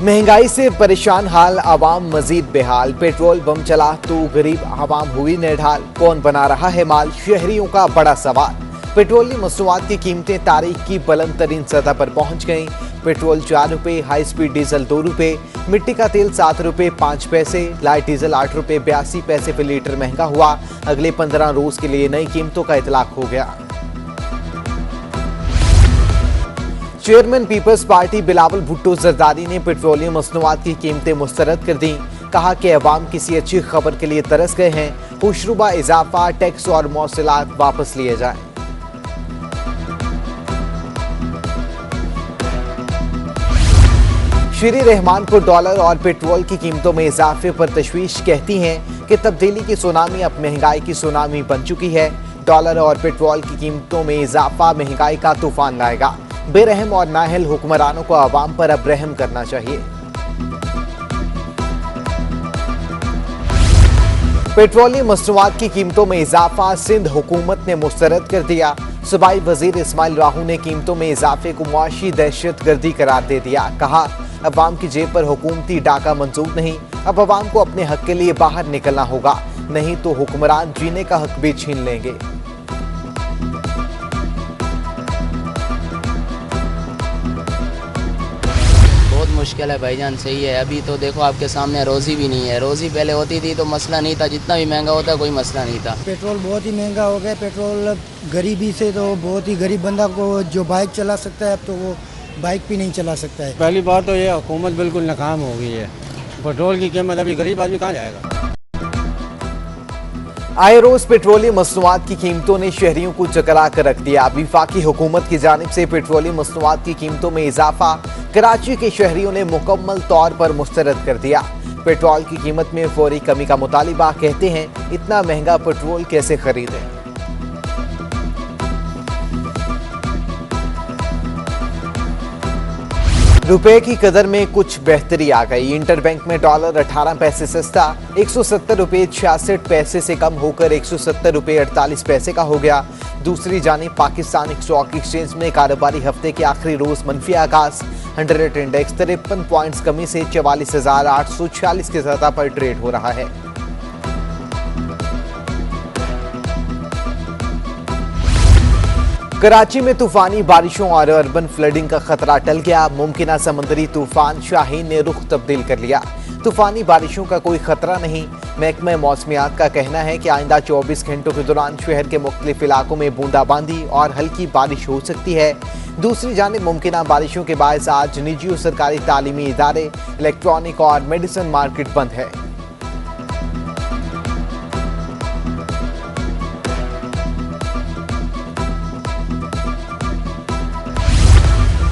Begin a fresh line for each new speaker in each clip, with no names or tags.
महंगाई से परेशान हाल आवाम मजीद बेहाल। पेट्रोल बम चला तो गरीब आवाम हुई निढाल। कौन बना रहा है माल, शहरियों का बड़ा सवाल। पेट्रोलियम मसनूआत की कीमतें तारीख की बुलंद तरीन सतह पर पहुंच गईं। पेट्रोल 4 रुपए, हाई स्पीड डीजल 2 रुपए, मिट्टी का तेल 7 रुपए 5 पैसे, लाइट डीजल 8 रुपए 82 पैसे पर लीटर महंगा हुआ। अगले 15 रोज के लिए नई कीमतों का इतलाक हो गया। Chairman Peoples Party Bilawal Bhutto Zardari ने पेट्रोलियम मसनूआत की कीमतें मुस्तरद कर दी। कहा कि अवाम किसी अच्छी खबर के लिए तरस गए हैं। पुशरुबा इजाफा, टैक्स और मौसलात वापस लिए जाएं। श्री रहमान को डॉलर और पेट्रोल की कीमतों में इजाफे पर तशवीश। कहती हैं कि तब्दीली की सुनामी अब महंगाई की सुनामी बन चुकी है। डॉलर और पेट्रोल की कीमतों में इजाफा महंगाई का तूफान लाएगा। बेरहम और नाअहल हुक्मरानों को अवाम पर अब रहम करना चाहिए। पेट्रोलियम मसनूआत की कीमतों में इजाफा सिंध हुकूमत ने मुस्तरद कर दिया। सूबाई वजीर इस्माइल राहू ने कीमतों में इजाफे को मुआशी दहशतगर्दी करार दे दिया। कहा, अवाम की जेब पर हुकूमती डाका मंजूर नहीं। अब अवाम को अपने हक के लिए बाहर निकलना होगा, नहीं तो हुक्मरान जीने का हक भी छीन लेंगे।
मुश्किल है भाईजान, सही है। अभी तो देखो आपके सामने रोज़ी भी नहीं है। रोज़ी पहले होती थी तो मसला नहीं था, जितना भी महंगा होता कोई मसला नहीं था।
पेट्रोल बहुत ही महंगा हो गया। पेट्रोल गरीबी से तो बहुत ही गरीब बंदा को जो बाइक चला सकता है अब तो वो बाइक भी नहीं चला सकता है।
पहली बात तो ये हुकूमत बिल्कुल नाकाम हो गई है। पेट्रोल की कीमत अभी गरीब आदमी कहाँ जाएगा।
आए रोज पेट्रोलियम मसनूआत की कीमतों ने शहरियों को चकरा कर रख दिया। वफाकी हुकूमत की जानिब से पेट्रोलियम मसनूआत की कीमतों में इजाफा कराची के शहरियों ने मुकम्मल तौर पर मुस्तरद कर दिया। पेट्रोल की कीमत में फौरी कमी का मुतालिबा। कहते हैं, इतना महंगा पेट्रोल कैसे खरीदें। रुपए की कदर में कुछ बेहतरी आ गई। इंटरबैंक में डॉलर 18 पैसे सस्ता 170 रुपए 66 पैसे से कम होकर 170 रुपए 48 पैसे का हो गया। दूसरी जानिब पाकिस्तान स्टॉक एक्सचेंज में कारोबारी हफ्ते के आखिरी रोज मनफी आगाज। 100 इंडेक्स 53 पॉइंट्स कमी से 44,846 की सतह पर ट्रेड हो रहा है। कराची में तूफानी बारिशों और अर्बन फ्लडिंग का खतरा टल गया। मुमकिना समुद्री तूफान शाहीन ने रुख तब्दील कर लिया। तूफानी बारिशों का कोई खतरा नहीं। महकमा मौसमियात का कहना है कि आइंदा 24 घंटों के दौरान शहर के मुख्तलिफ इलाकों में बूंदाबांदी और हल्की बारिश हो सकती है। दूसरी जानिब मुमकिना बारिशों के बायस आज निजी और सरकारी तालीमी इदारे, इलेक्ट्रॉनिक और मेडिसिन मार्केट बंद है।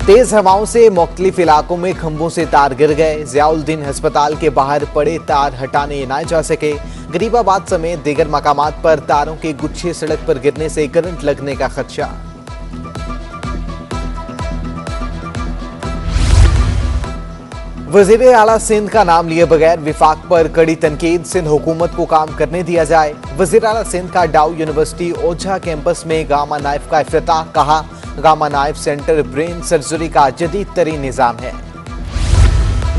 तेज हवाओं से मुख्तलिफ इलाकों में खंभों से तार गिर गए। ज़ियाउद्दीन अस्पताल के बाहर पड़े तार हटाने ना जा सके। गरीबाबाद समेत दीगर मकामात पर तारों के गुच्छे सड़क पर गिरने से करंट लगने का खदशा। वज़ीर आला सिंध का नाम लिए बगैर विफाक पर कड़ी तनकीद। सिंध हुकूमत को काम करने दिया जाए। वज़ीर आला सिंध का डाउ यूनिवर्सिटी ओझा कैंपस में गामा नाइफ का इफ्तिताह। कहा, gamma knife centre brain surgery का जदीद तरीन निज़ाम है।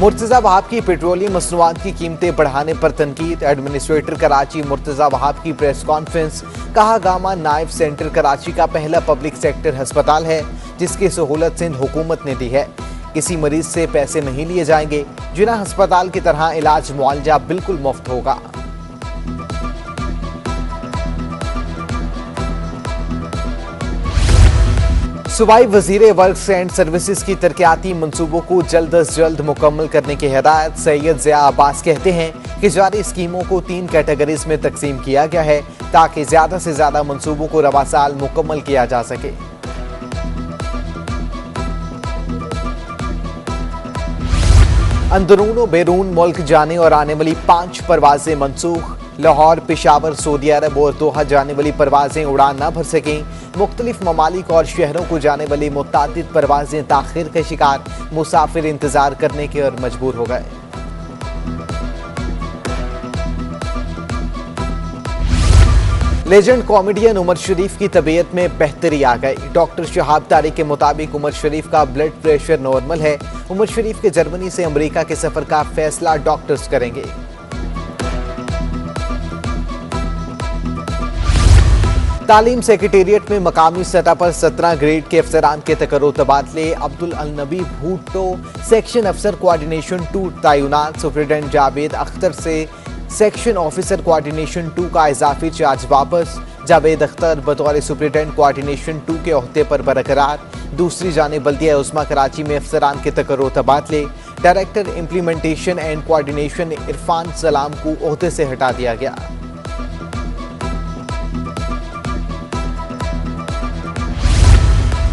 मुर्तज़ा वहाब की पेट्रोलियम मसनूआत की कीमतें बढ़ाने पर तनकीद। एडमिनिस्ट्रेटर कराची मुर्तज़ा वहाब की प्रेस कॉन्फ्रेंस। कहा, गामा नाइफ सेंटर कराची का पहला पब्लिक सेक्टर अस्पताल है जिसकी सहूलत सिंध हुकूमत ने दी है। किसी मरीज से पैसे नहीं लिए जाएंगे। जिना अस्पताल की तरह इलाज मुआलजा बिल्कुल मुफ्त होगा। सूबाई वजीर वर्क्स एंड सर्विसेज की तरक्याती मंसूबों को जल्द अज जल्द मुकम्मल करने की हिदायत। सैयद ज़िया अब्बास कहते हैं कि जारी स्कीमों को 3 कैटेगरीज में तकसीम किया गया है ताकि ज्यादा से ज्यादा मंसूबों को रवा साल मुकम्मल किया जा सके। अंदरून व बैरून मुल्क जाने और आने वाली 5 परवाजें मनसूख। लाहौर, पेशावर, सऊदी अरब और दोहा जाने वाली परवाजें उड़ान न भर सकें। मुख्तलिफ ममालिक और शहरों को जाने वाली मुतादिद परवाजें ताखिर के शिकार। मुसाफिर इंतजार करने के और मजबूर हो गए। लेजेंड कॉमेडियन उमर शरीफ की तबीयत में बेहतरी आ गई। डॉक्टर शहाब तारिक के मुताबिक उमर शरीफ का ब्लड प्रेशर नॉर्मल है उमर शरीफ के जर्मनी से अमेरिका के सफर का फैसला डॉक्टर्स करेंगे। तालीम सेक्रेटेरिएट में मकामी सतह पर 17 ग्रेड के अफसरान के तकर्रो तबादले। अब्दुल नबी भुट्टो सेक्शन अफसर कोऑर्डिनेशन 2 तैनात। सुप्रिटेंडेंट जावेद अख्तर से सेक्शन ऑफिसर कोऑर्डिनेशन 2 का इजाफी चार्ज वापस। जावेद अख्तर बतौर सुप्रिटेंडेंट कोऑर्डिनेशन 2 के ओहदे पर बरकरार। दूसरी जानिब बल्दिया उस्मा कराची में अफसरान के तकर्रो तबादले। Director implementation and coordination Irfan सलाम को ओहदे से हटा दिया गया।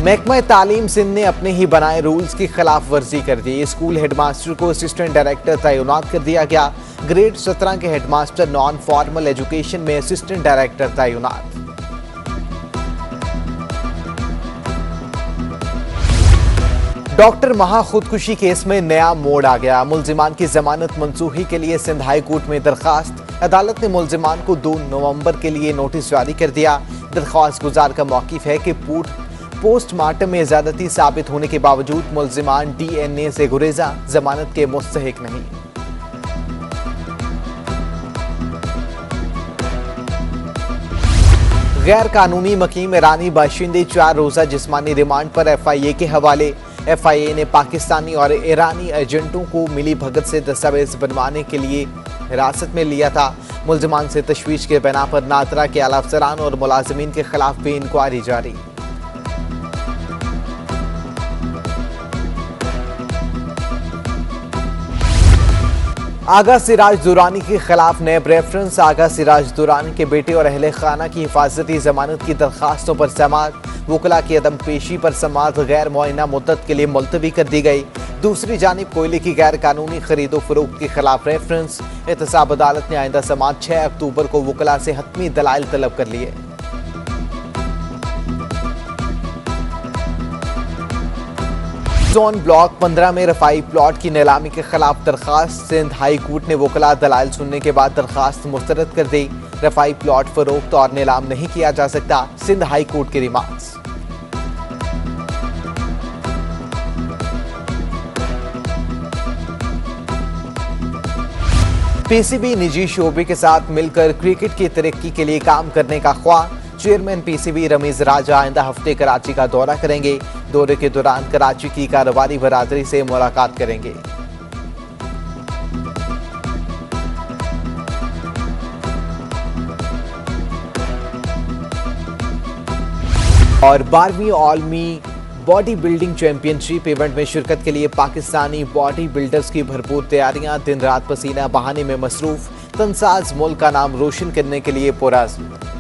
महकमा तालीम सिंध ने अपने ही बनाए रूल्स की खिलाफ वर्जी कर दी। स्कूल हेडमास्टर को असिस्टेंट डायरेक्टर तैनात कर दिया गया। ग्रेड 17 के हेडमास्टर नॉन फॉर्मल एजुकेशन में असिस्टेंट डायरेक्टर तैनात। डॉक्टर महा खुदकुशी केस में नया मोड़ आ गया। मुलजिमान की जमानत मंसूखी के लिए सिंध हाई कोर्ट में दरखास्त। अदालत ने मुलजिमान को 2 नवंबर के लिए नोटिस जारी कर दिया। दरख्वास्त गुजार का मौकिफ है कि पोस्टमार्टम में ज्यादती साबित होने के बावजूद मुलजिमान DNA से गुरेजा, जमानत के मुस्तहिक नहीं। गैर कानूनी मकीम ईरानी बाशिंदे 4 रोजा जिस्मानी रिमांड पर FIA के हवाले। FIA ने पाकिस्तानी और ईरानी एजेंटों को मिली भगत से दस्तावेज बनवाने के लिए हिरासत में लिया था। मुलजिमान से तशवीश के बिना पर नादरा के आला अफसरान और मुलाजिमीन के खिलाफ भी इंक्वायरी जारी। आगा सिराज दुरानी के खिलाफ नैब रेफरेंस। आगा सिराज दुरानी के बेटे और अहले खाना की हिफाजती जमानत की दरखास्तों पर समाअत। वकला की अदम पेशी पर समाअत गैर मुअय्यना मुद्दत के लिए मुलतवी कर दी गई। दूसरी जानिब कोयले की गैर कानूनी खरीदो फरोख्त के खिलाफ रेफरेंस। एहतसाब अदालत ने आइंदा समाअत 6 अक्टूबर को वकला से हतमी दलाइल तलब कर लिए। जोन ब्लॉक 15 में रफाई प्लॉट की नीलामी के खिलाफ दरखास्त। सिंध हाई कोर्ट ने वकला दलाइल सुनने के बाद दरखास्त मुस्तरद कर दी। रफाई प्लॉट फरोख्त और नीलाम नहीं किया जा सकता। सिंध हाई कोर्ट के रिमार्क्स। PCB निजी शोबे के साथ मिलकर क्रिकेट की तरक्की के लिए काम करने का ख्वाह। चेयरमैन PCB रमीज राजा आइंदा हफ्ते कराची का दौरा करेंगे। दौरे के दौरान कराची की कारोबारी बरादरी से मुलाकात करेंगे। और 12वीं आलमी बॉडी बिल्डिंग चैंपियनशिप इवेंट में शिरकत के लिए पाकिस्तानी बॉडी बिल्डर्स की भरपूर तैयारियां। दिन रात पसीना बहाने में मसरूफ तनसाज मुल्क का नाम रोशन करने के लिए पुरअज़्म।